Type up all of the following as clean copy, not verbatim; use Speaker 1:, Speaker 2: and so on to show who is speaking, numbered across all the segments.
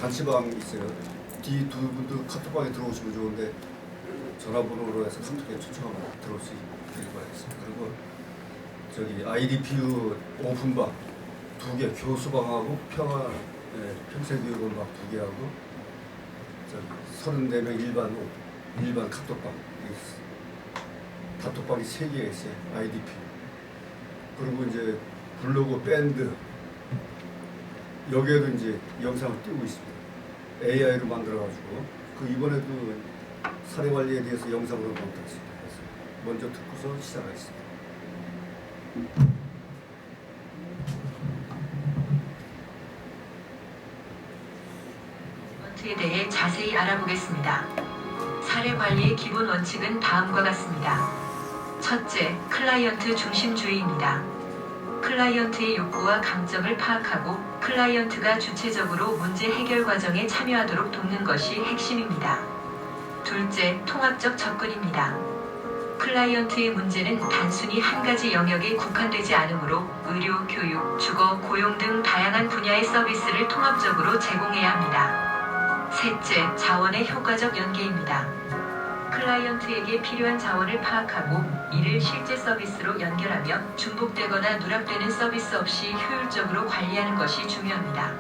Speaker 1: 단체방이 있어요. 뒤 두 분도 카톡방에 들어오시면 좋은데 전화번호로 해서 카톡에 초청하면 들어올 수 있길 바라겠습니다. 그리고 저기 IDPU 오픈방 2개, 교수방하고 평생교육원방 2개하고 저기 34명 일반 카톡방, 카톡방이 3개가 있어요. IDP. 그리고 이제 블로그, 밴드 여기에도 이제 영상을 띄우고 있습니다. AI로 만들어가지고 이번에도 사례 관리에 대해서 영상으로 만들었습니다. 그래서 먼저 듣고서 시작하겠습니다.
Speaker 2: 에 대해 자세히 알아보겠습니다. 사례 관리의 기본 원칙은 다음과 같습니다. 첫째, 클라이언트 중심주의입니다. 클라이언트의 욕구와 강점을 파악하고 클라이언트가 주체적으로 문제 해결 과정에 참여하도록 돕는 것이 핵심입니다. 둘째, 통합적 접근입니다. 클라이언트의 문제는 단순히 한 가지 영역에 국한되지 않으므로 의료, 교육, 주거, 고용 등 다양한 분야의 서비스를 통합적으로 제공해야 합니다. 셋째, 자원의 효과적 연계입니다. 클라이언트에게 필요한 자원을 파악하고 이를 실제 서비스로 연결하며 중복되거나 누락되는 서비스 없이 효율적으로 관리하는 것이 중요합니다.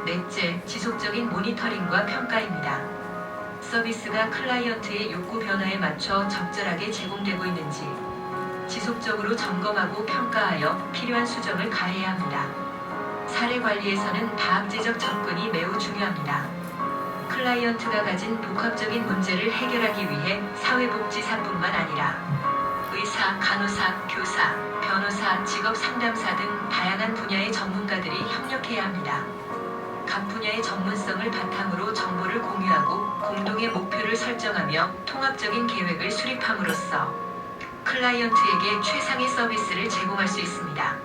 Speaker 2: 넷째, 지속적인 모니터링과 평가입니다. 서비스가 클라이언트의 욕구 변화에 맞춰 적절하게 제공되고 있는지 지속적으로 점검하고 평가하여 필요한 수정을 가해야 합니다. 사례 관리에서는 다학제적 접근이 매우 중요합니다. 클라이언트가 가진 복합적인 문제를 해결하기 위해 사회복지사뿐만 아니라 의사, 간호사, 교사, 변호사, 직업상담사 등 다양한 분야의 전문가들이 협력해야 합니다. 각 분야의 전문성을 바탕으로 정보를 공유하고 공동의 목표를 설정하며 통합적인 계획을 수립함으로써 클라이언트에게 최상의 서비스를 제공할 수 있습니다.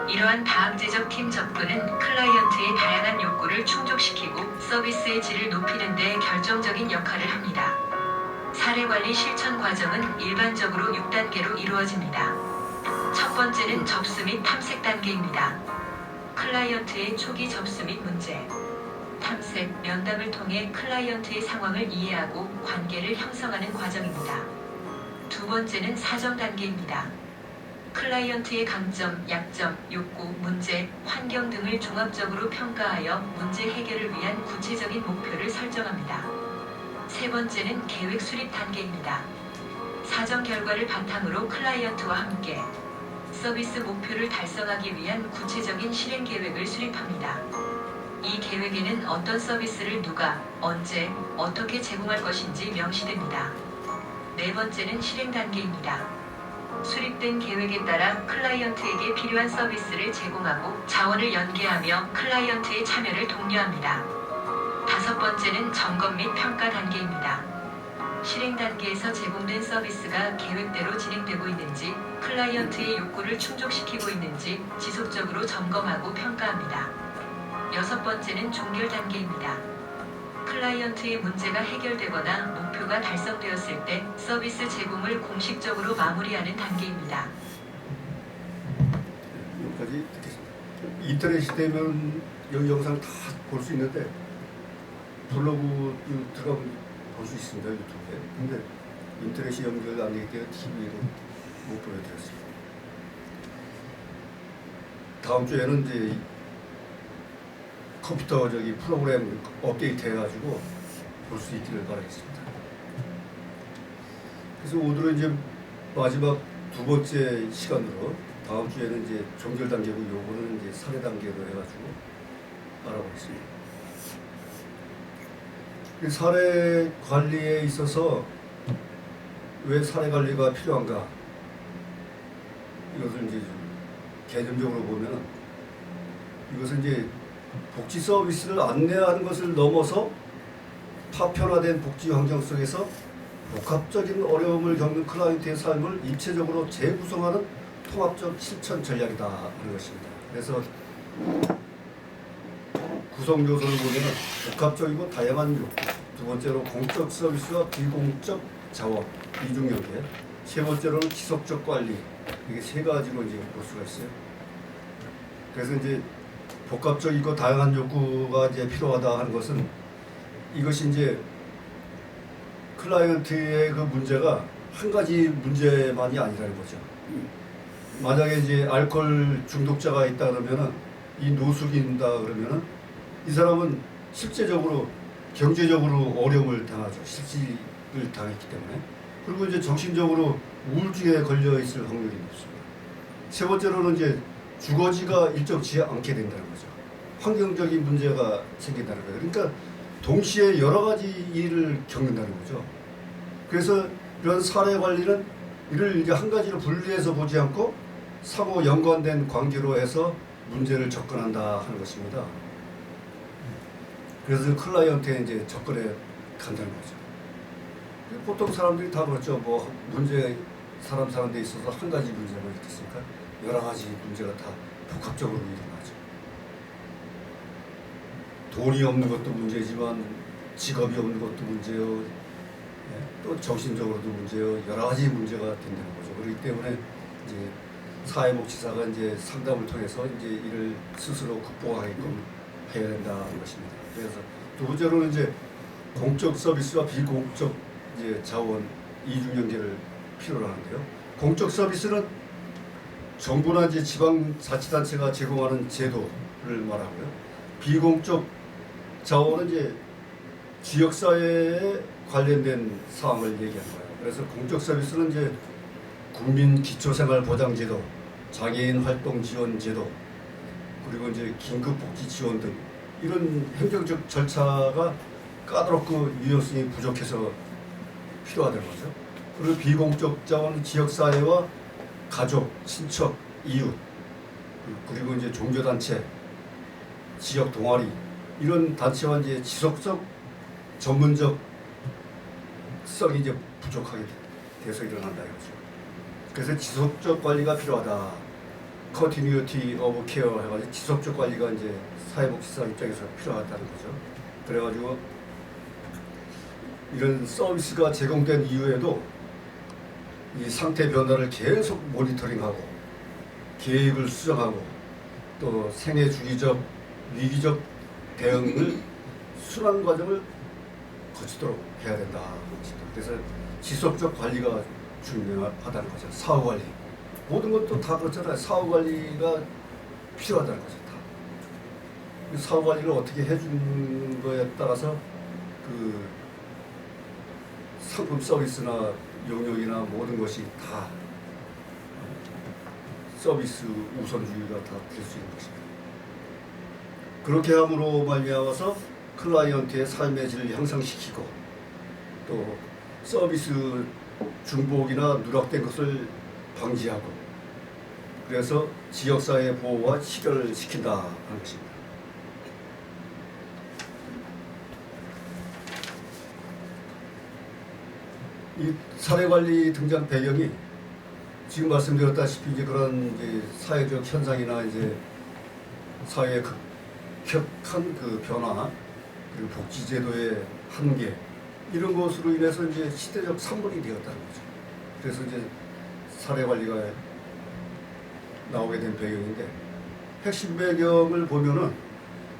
Speaker 2: 이러한 다학제적 팀 접근은 클라이언트의 다양한 욕구를 충족시키고 서비스의 질을 높이는 데 결정적인 역할을 합니다. 사례관리 실천 과정은 일반적으로 6단계로 이루어집니다. 첫 번째는 접수 및 탐색 단계입니다. 클라이언트의 초기 접수 및 문제, 탐색, 면담을 통해 클라이언트의 상황을 이해하고 관계를 형성하는 과정입니다. 두 번째는 사정 단계입니다. 클라이언트의 강점, 약점, 욕구, 문제, 환경 등을 종합적으로 평가하여 문제 해결을 위한 구체적인 목표를 설정합니다. 세 번째는 계획 수립 단계입니다. 사정 결과를 바탕으로 클라이언트와 함께 서비스 목표를 달성하기 위한 구체적인 실행 계획을 수립합니다. 이 계획에는 어떤 서비스를 누가, 언제, 어떻게 제공할 것인지 명시됩니다. 네 번째는 실행 단계입니다. 수립된 계획에 따라 클라이언트에게 필요한 서비스를 제공하고 자원을 연계하며 클라이언트의 참여를 독려합니다. 다섯 번째는 점검 및 평가 단계입니다. 실행 단계에서 제공된 서비스가 계획대로 진행되고 있는지, 클라이언트의 욕구를 충족시키고 있는지 지속적으로 점검하고 평가합니다. 여섯 번째는 종결 단계입니다. 클라이언트의 문제가 해결되거나 목표가 달성되었을 때 서비스 제공을 공식적으로 마무리하는 단계입니다.
Speaker 1: 여기까지 듣겠습니다. 인터넷이 되면 여기 영상 다 볼 수 있는데 블로그 들어가면 볼 수 있습니다. 유튜브에. 근데 인터넷이 연결 안 되기 때문에 TV로 못 보여드렸습니다. 다음 주에는 이제 컴퓨터 프로그램 업데이트 해가지고 볼 수 있기를 바라겠습니다. 그래서 오늘은 이제 마지막 두 번째 시간으로 다음 주에는 이제 종결 단계고 요거는 이제 사례 단계로 해가지고 알아보겠습니다. 사례 관리에 있어서 왜 사례 관리가 필요한가? 이것을 이제 개념적으로 보면은 이것은 이제 복지 서비스를 안내하는 것을 넘어서 파편화된 복지 환경 속에서 복합적인 어려움을 겪는 클라이언트의 삶을 입체적으로 재구성하는 통합적 실천 전략이다 하는 것입니다. 그래서 구성 요소를 보면 복합적이고 다양한 욕구, 두 번째로 공적 서비스와 비공적 자원, 이중 연계, 세 번째로는 지속적 관리, 이게 세 가지로 이제 볼 수가 있어요. 그래서 이제 복합적이고 다양한 욕구가 이제 필요하다 하는 것은 이것이 이제 클라이언트의 그 문제가 한 가지 문제만이 아니라는 거죠. 만약에 이제 알코올 중독자가 있다 그러면은 이 노숙인다 그러면은 이 사람은 실제적으로 경제적으로 어려움을 당하죠. 실직을 당했기 때문에. 그리고 이제 정신적으로 우울증에 걸려 있을 확률이 높습니다. 세 번째로는 이제 주거지가 일정치 않게 된다는 거죠. 환경적인 문제가 생긴다는 거예요. 그러니까 동시에 여러 가지 일을 겪는다는 거죠. 그래서 이런 사례 관리는 이를 이제 한 가지로 분리해서 보지 않고 상호 연관된 관계로 해서 문제를 접근한다 하는 것입니다. 그래서 클라이언트에 이제 접근해 간다는 거죠. 보통 사람들이 다 그렇죠. 뭐 문제 사람 사는 데 있어서 한 가지 문제가 있겠습니까? 여러 가지 문제가 다 복합적으로 일어나죠. 돈이 없는 것도 문제지만 직업이 없는 것도 문제요. 또 정신적으로도 문제요. 여러 가지 문제가 된다는 거죠. 그렇기 때문에 이제 사회복지사가 이제 상담을 통해서 이제 이를 스스로 극복하게끔 해야 된다는 것입니다. 그래서 두 번째로는 이제 공적 서비스와 비공적 이제 자원 이중 연계를 필요로 하는데요. 공적 서비스는 정부나 이제 지방자치단체가 제공하는 제도를 말하고요. 비공적 자원은 이제 지역사회에 관련된 사항을 얘기하는 거예요. 그래서 공적 서비스는 이제 국민기초생활보장제도, 장애인 활동 지원 제도, 그리고 이제 긴급복지 지원 등 이런 행정적 절차가 까다롭고 유연성이 부족해서 필요하다는 거죠. 그리고 비공적 자원은 지역사회와 가족, 친척, 이웃, 그리고 이제 종교단체, 지역 동아리 이런 단체와 이제 지속적 전문적 성이 이제 부족하게 돼서 일어난다 이거죠. 그래서 지속적 관리가 필요하다. Continuity of Care 해가지고 지속적 관리가 이제 사회복지사 입장에서 필요하다는 거죠. 그래가지고 이런 서비스가 제공된 이후에도 이 상태 변화를 계속 모니터링하고 계획을 수정하고 또 생애 주기적 위기적 대응을 순환 과정을 거치도록 해야 된다. 그래서 지속적 관리가 중요하다는 거죠. 사후 관리. 모든 것도 다 그렇잖아요. 사후 관리가 필요하다는 거죠. 다. 사후 관리를 어떻게 해주는 거에 따라서 그 상품 서비스나 용역이나 모든 것이 다 서비스 우선주의가 다 될 수 있는 것입니다. 그렇게 함으로 말미암아서 클라이언트의 삶의 질을 향상시키고 또 서비스 중복이나 누락된 것을 방지하고 그래서 지역사회 보호와 실현을 시킨다 하는 것입니다. 이 사례관리 등장 배경이 지금 말씀드렸다시피 이제 그런 이제 사회적 현상이나 이제 사회의 급격한 그 변화 그리고 복지제도의 한계 이런 것으로 인해서 이제 시대적 산물이 되었다는 거죠. 그래서 이제 사례관리가 나오게 된 배경인데 핵심 배경을 보면은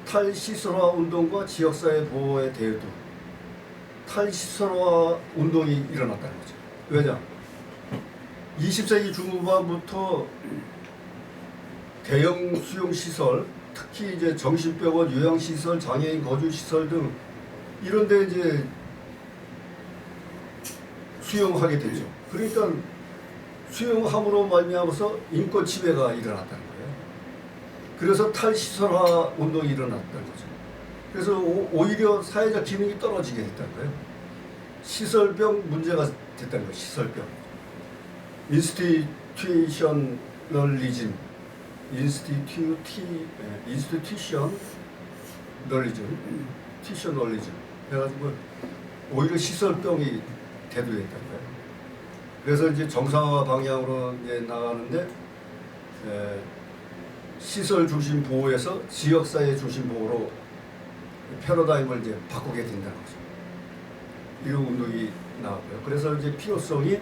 Speaker 1: 탈시설화 운동과 지역사회 보호에 대해도 탈시설화 운동이 일어났다는 거죠. 왜냐? 20세기 중후반부터 대형 수용시설, 특히 이제 정신병원, 요양시설, 장애인 거주시설 등 이런 데 이제 수용하게 되죠. 그러니까 수용함으로 말미암아서 인권 침해가 일어났다는 거예요. 그래서 탈시설화 운동이 일어났다는 거죠. 그래서 오히려 사회적 기능이 떨어지게 됐다는 거예요. 시설병 문제가 됐다는 거예요. 시설병. 인스티튜셔널리즘 해가지고 오히려 시설병이 대두됐다는 거예요. 그래서 이제 정상화 방향으로 이제 나가는데 시설 중심 보호에서 지역사회 중심 보호로 패러다임을 이제 바꾸게 된다는 거죠. 이런 운동이 나왔고요. 그래서 이제 필요성이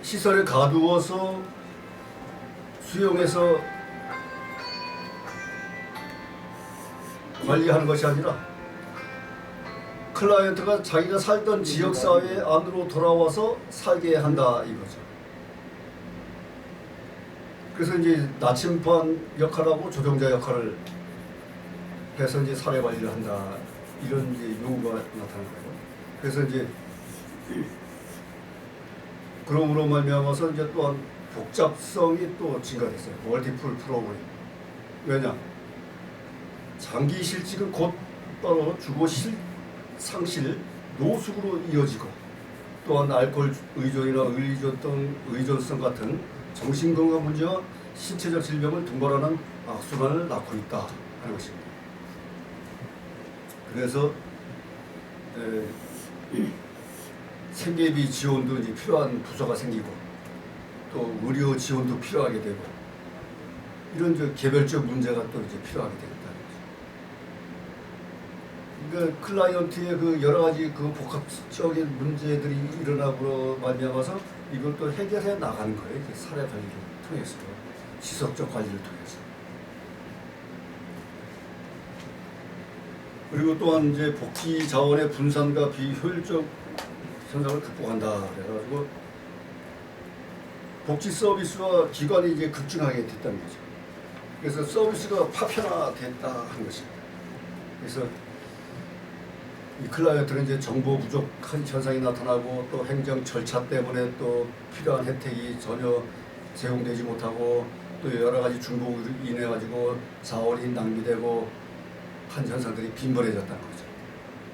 Speaker 1: 시설에 가두어서 수용해서 관리하는 것이 아니라 클라이언트가 자기가 살던 지역사회 안으로 돌아와서 살게 한다 이거죠. 그래서 이제 나침반 역할하고 조종자 역할을 해서 이제 사례 관리를 한다 이런 이제 요구가 나타나는 거예요. 그래서 이제 그럼으로 말미암아서 이제 또한 복잡성이 또 증가됐어요. 멀티플 프로그램. 왜냐? 장기 실직은 곧바로 주거 상실, 노숙으로 이어지고 또한 알코올 의존이나 의존성 같은 정신건강 문제와 신체적 질병을 동반하는 악순환을 낳고 있다 하는 것입니다. 그래서 생계비 지원도 이제 필요한 부서가 생기고 또 의료 지원도 필요하게 되고 이런 저 개별적 문제가 또 이제 필요하게 되겠다는 거죠. 그러니까 클라이언트의 그 여러 가지 그 복합적인 문제들이 일어나고 말미암아서 이걸 또 해결해 나가는 거예요. 사례 관리를 통해서 지속적 관리를 통해서. 그리고 또한 이제 복지 자원의 분산과 비효율적 현상을 극복한다. 그래가지고 복지 서비스와 기관이 이제 급증하게 됐다는 거죠. 그래서 서비스가 파편화됐다 하는 것입니다. 그래서 이 클라이언트는 이제 정보 부족한 현상이 나타나고 또 행정 절차 때문에 또 필요한 혜택이 전혀 제공되지 못하고 또 여러 가지 중복으로 인해 가지고 자원이 낭비되고 한 현상들이 빈번해졌다는 거죠.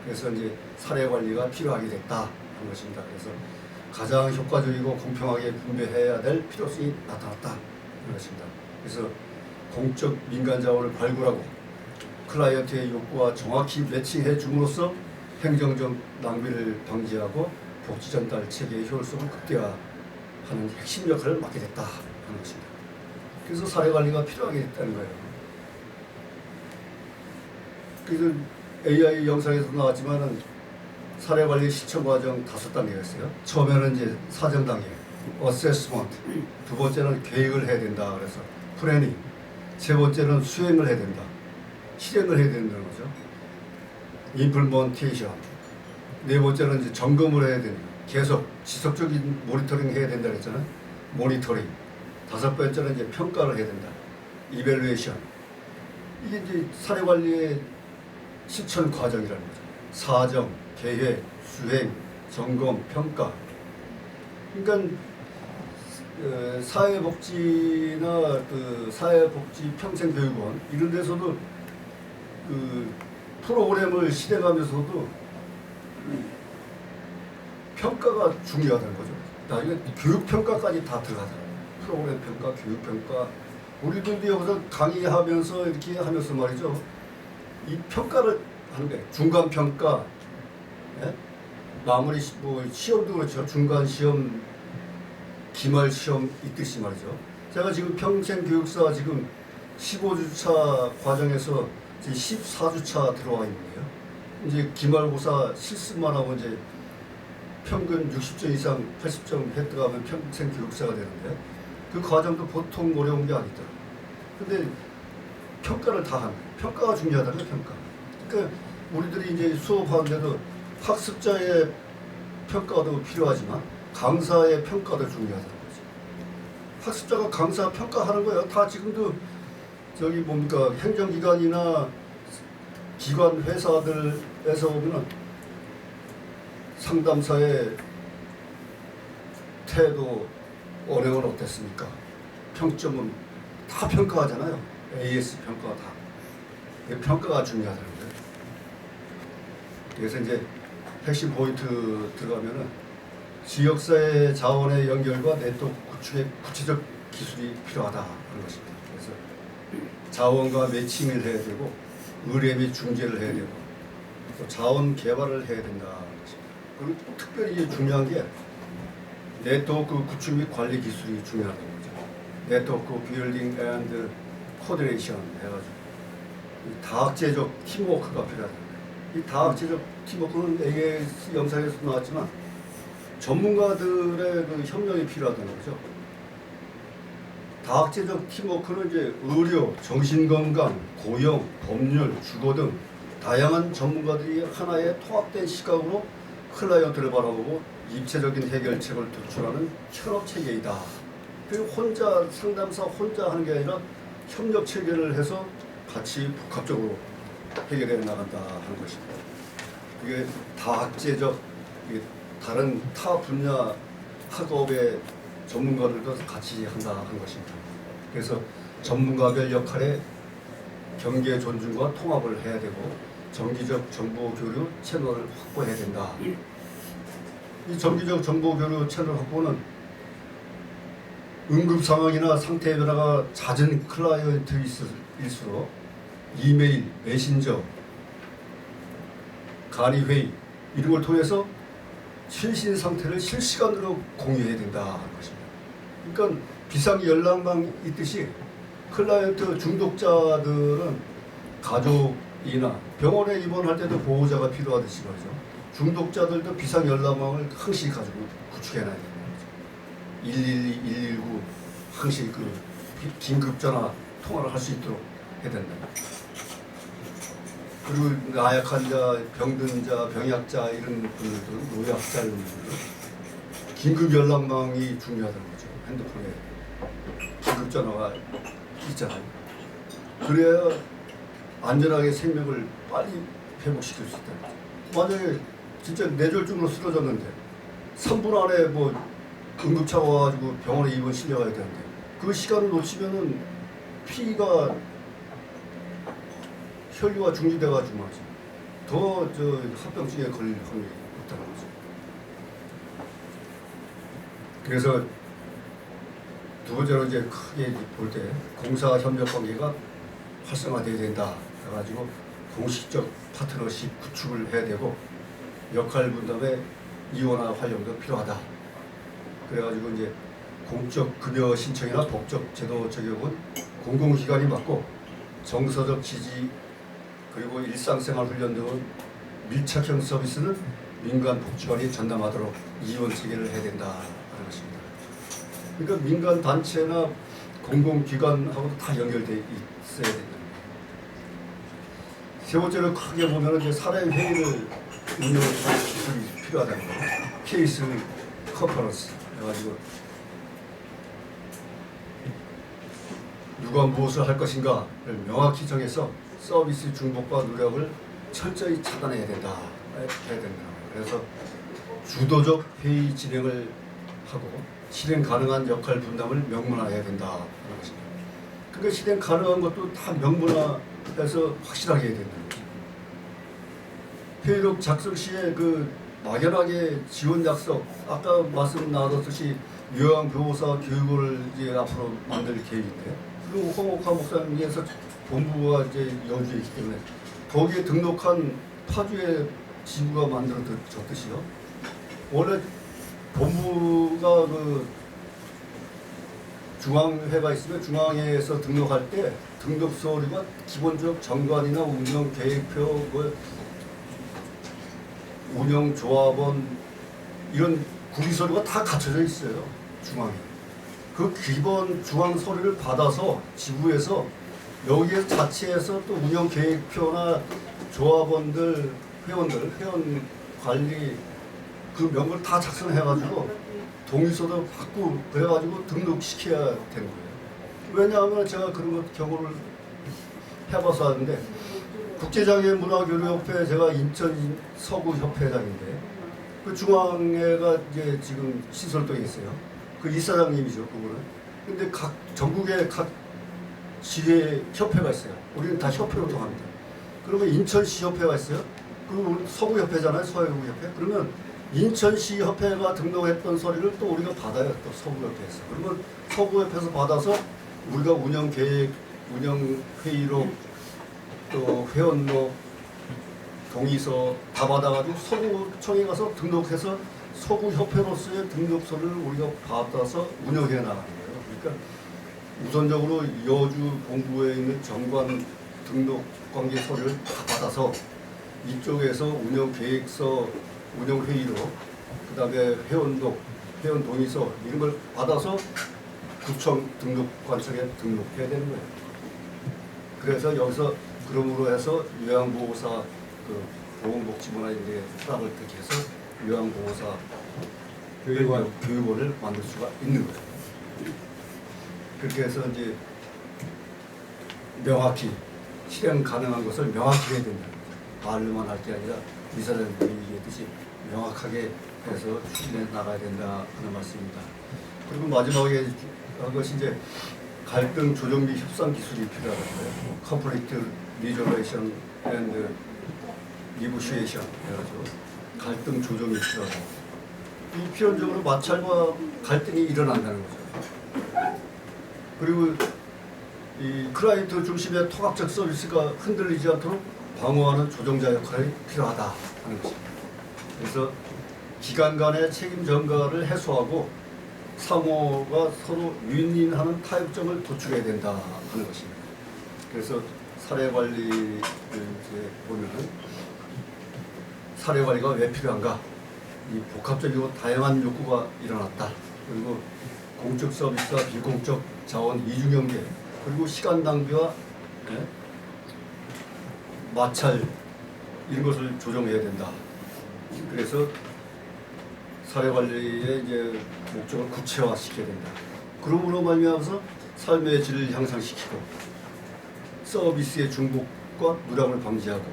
Speaker 1: 그래서 이제 사례 관리가 필요하게 됐다 하는 것입니다. 그래서 가장 효과적이고 공평하게 분배해야 될 필요성이 나타났다 하는 것입니다. 그래서 공적 민간 자원을 발굴하고 클라이언트의 욕구와 정확히 매칭해 줌으로써 행정적 낭비를 방지하고 복지 전달 체계의 효율성을 극대화하는 핵심 역할을 맡게 됐다 하는 것입니다. 그래서 사례 관리가 필요하게 됐다는 거예요. 그래서 AI 영상에서 나왔지만은 사례 관리 실천 과정 5단계가 있어요. 처음에는 이제 사정 단계, 어세스먼트, 두 번째는 계획을 해야 된다. 그래서 플래닝, 세 번째는 수행을 해야 된다. 실행을 해야 된다는 거죠. 임플먼테이션. 네 번째는 이제 점검을 해야 된다. 계속 지속적인 모니터링 해야 된다 그랬잖아요. 모니터링. 다섯 번째는 이제 평가를 해야 된다. 이벨루에이션. 이게 이제 사례 관리의 실천 과정이라는 거죠. 사정, 계획, 수행, 점검, 평가. 그러니까 사회복지나 그 사회복지 평생교육원 이런 데서도 그 프로그램을 실행하면서도 평가가 중요하다는 거죠. 나중에 교육평가까지 다 들어가잖아요. 프로그램 평가, 교육평가. 우리들도 여기서 강의하면서 이렇게 하면서 말이죠. 이 평가를 하는 거예요. 중간평가, 예? 마무리 뭐 시험도 그렇죠. 중간시험, 기말시험 있듯이 말이죠. 제가 지금 평생교육사 지금 15주차 과정에서 이제 14주차 들어와 있는 거예요. 이제 기말고사 실습만 하고 이제 평균 60점 이상 80점 획득하면 평생교육사가 되는데 그 과정도 보통 어려운 게 아니더라고요. 근데 평가를 다 하는 거예요. 평가가 중요하다는 거예요, 평가. 그러니까 우리들이 이제 수업하는데도 학습자의 평가도 필요하지만 강사의 평가도 중요하다는 거죠. 학습자가 강사 평가하는 거예요. 다 지금도 저기 뭡니까 행정기관이나 기관 회사들에서 보면은 상담사의 태도, 언행은 어땠습니까? 평점은 다 평가하잖아요. AS 평가 다. 평가가 중요하다는 거예요. 그래서 이제 핵심 포인트 들어가면은 지역사회 자원의 연결과 네트워크 구축의 구체적 기술이 필요하다 하는 것입니다. 그래서 자원과 매칭을 해야 되고 의뢰 및 중재를 해야 되고 또 자원 개발을 해야 된다 하는 것입니다. 그리고 또 특별히 이제 중요한 게 네트워크 구축 및 관리 기술이 중요하다는 거죠. 네트워크 빌딩 앤드 코디네이션 해가지고 다학제적 팀워크가 필요하다. 이 다학제적 팀워크는 AS 영상에서 나왔지만 전문가들의 그 협력이 필요하다는 거죠. 다학제적 팀워크는 이제 의료, 정신건강, 고용, 법률, 주거 등 다양한 전문가들이 하나의 통합된 시각으로 클라이언트를 바라보고 입체적인 해결책을 도출하는 협업 체계이다. 그 혼자 상담사 혼자 하는 게 아니라 협력 체계를 해서 같이 복합적으로 해결해 나간다 하는 것입니다. 그게 다학제적 다른 타 분야 학업의 전문가들도 같이 한다 하는 것입니다. 그래서 전문가별 역할에 경계 존중과 통합을 해야 되고 정기적 정보 교류 채널을 확보해야 된다. 이 정기적 정보 교류 채널 확보는 응급 상황이나 상태 변화가 잦은 클라이언트일수록 이메일, 메신저, 간이회의 이런 걸 통해서 최신 상태를 실시간으로 공유해야 된다 하는 것입니다. 그러니까 비상 연락망 있듯이 클라이언트 중독자들은 가족이나 병원에 입원할 때도 보호자가 필요하듯이 말이죠. 중독자들도 비상 연락망을 항시 가지고 구축해놔야 된다. 112, 119 항시 그 긴급 전화 통화를 할 수 있도록 해야 된다. 그리고 나약한 자, 병든 자, 병약자 이런 분들도 노약자 이런 분들도 긴급 연락망이 중요하다는 거죠. 핸드폰에 긴급 전화가 있잖아요. 그래야 안전하게 생명을 빨리 회복시킬 수 있다는 거죠. 만약에 진짜 뇌졸중으로 쓰러졌는데 3분 안에 뭐 응급차가 와가지고 병원에 입원 실려가야 되는데 그 시간을 놓치면은 피가 혈류가 중지돼가지고 말이죠. 더 합병증에 걸릴 확률이 있다는 거죠. 그래서 두 번째로 이제 크게 볼 때 공사 협력 관계가 활성화돼야 된다. 그래가지고 공식적 파트너십 구축을 해야 되고 역할 분담의 이원화 활용도 필요하다. 그래가지고 이제 공적 급여 신청이나 법적 제도 적용은 공공기관이 맡고 정서적 지지 그리고 일상생활 훈련 등은 밀착형 서비스는 민간 복지관이 전담하도록 이원 체계를 해야 된다 하는 것입니다. 그러니까 민간 단체나 공공기관하고도 다 연결돼 있어야 된다. 세 번째로 크게 보면 이제 사례 회의를 운영할 기술이 필요하다는 거예요. 케이스 컨퍼런스 해가지고 누가 무엇을 할 것인가를 명확히 정해서 서비스 중복과 누락을 철저히 차단해야 된다. 해야 된다. 그래서 주도적 회의 진행을 하고 실행 가능한 역할 분담을 명문화해야 된다 하는 것입니다. 그러니까 실행 가능한 것도 다 명문화해서 확실하게 해야 된다. 회의록 작성 시에 그 막연하게 지원 약속 아까 말씀 나눴듯이 요양보호사 교육을 이제 앞으로 만들 계획인데 그리고 홍옥화 목사님께서 본부가 이제 여주에 있기 때문에 거기에 등록한 파주의 지부가 만들어졌듯이요. 원래 본부가 그 중앙회가 있으면 중앙회에서 등록할 때 등록 서류가 기본적 정관이나 운영 계획표, 운영 조합원 이런 구비 서류가 다 갖춰져 있어요. 중앙에. 그 기본 중앙 서류를 받아서 지부에서 여기에 자체에서 또 운영 계획표나 조합원들, 회원 관리 그 명부를 다 작성해가지고 동의서도 받고 그래가지고 등록시켜야 되는 거예요. 왜냐하면 제가 그런 것 경험을 해봐서 하는데 국제장애문화교류협회 제가 인천 서구협회장인데 그 중앙회가 이제 지금 신설동에 있어요. 그 이사장님이죠, 그분은. 근데 각 전국에 각 지회 협회가 있어요. 우리는 다 협회로 통합니다. 그러면 인천시 협회가 있어요. 그리고 우리 서구협회잖아요, 서구협회. 그러면 인천시 협회가 등록했던 서류를 또 우리가 받아요, 또 서구협회에서. 그러면 서구협회에서 받아서 우리가 운영계획, 운영회의록, 또 회원록, 동의서 다 받아가지고 서구청에 가서 등록해서 서구협회로서의 등록서를 우리가 받아서 운영해 나가는 거예요. 그러니까 우선적으로 여주 본부에 있는 정관 등록 관계 서류를 다 받아서 이쪽에서 운영계획서, 운영회의록, 그 다음에 회원록, 회원 동의서 이런 걸 받아서 구청 등록관청에 등록해야 되는 거예요. 그래서 여기서 그러므로 해서 요양보호사 그 보건복지문화인데 타락을 그렇게 해서 요양보호사 교육원을 만들 수가 있는 거예요. 그렇게 해서 이제 명확히 실행 가능한 것을 명확히 해야 된다. 말로만 할 게 아니라 이사장님이 얘기했듯이 명확하게 해서 추진해 나가야 된다 하는 말씀입니다. 그리고 마지막에 한 것이 이제 갈등 조정 및 협상 기술이 필요하다고요. 컨플릭트 리졸레이션 앤드 니고시에이션 해가지고 갈등 조정이 필요하다. 이 필연적으로 마찰과 갈등이 일어난다는 거죠. 그리고 이 클라이언트 중심의 통합적 서비스가 흔들리지 않도록 방어하는 조정자 역할이 필요하다 하는 것입니다. 그래서 기관 간의 책임 전가를 해소하고 상호가 서로 윈윈하는 타협점을 도출해야 된다 하는 것입니다. 그래서 사례 관리를 이제 보면은 사례 관리가 왜 필요한가? 이 복합적이고 다양한 욕구가 일어났다. 그리고 공적 서비스와 비공적 자원 이중연계, 그리고 시간 낭비와 마찰 이런 것을 조정해야 된다. 그래서 사회 관리의 이제 목적을 구체화시켜야 된다. 그러므로 말미암아서 삶의 질을 향상시키고 서비스의 중복과 누락을 방지하고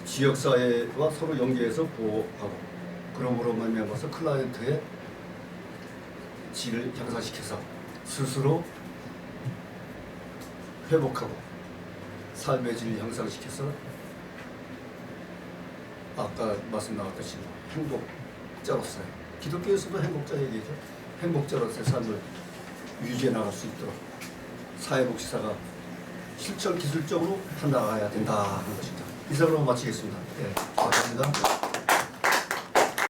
Speaker 1: 지역 사회와 서로 연계해서 보호하고 그러므로 말미암아서 클라이언트의 질을 향상시켜서 스스로 회복하고 삶의 질을 향상시켜서 아까 말씀 나왔듯이 행복자로서의 기독교에서도 행복자 얘기죠. 행복자로서의 삶을 유지해 나갈 수 있도록 사회복지사가 실천 기술적으로 해나가야 된다 하는 것입니다. 이상으로 마치겠습니다. 네, 감사합니다.